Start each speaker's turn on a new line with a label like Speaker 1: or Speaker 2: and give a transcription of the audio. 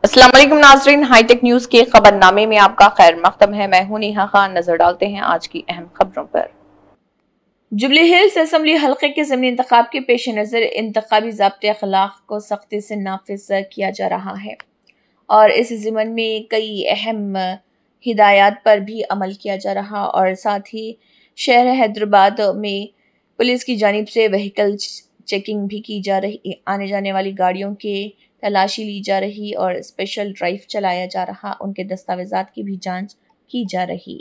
Speaker 1: अस्सलाम वालेकुम नाज़रीन, हाईटेक न्यूज के खबरनामे में आपका खैर मकदम है। मैं हूं नेहा खान। नजर डालते हैं आज की अहम खबरों पर। जुबली हिल्स असेंबली हल्के के ज़मीनी इंतखाब के पेश नज़र इंतखाबी ज़ाब्ते अखलाक को सख्ती से नाफिज किया जा रहा है और इस ज़िमन में कई अहम हिदायत पर भी अमल किया जा रहा और साथ ही शहर हैदराबाद में पुलिस की जानिब से व्हीकल चेकिंग भी की जा रही, आने जाने वाली गाड़ियों के तलाशी ली जा रही और स्पेशल ड्राइव चलाया जा रहा, उनके दस्तावेज़ात की भी जांच की जा रही।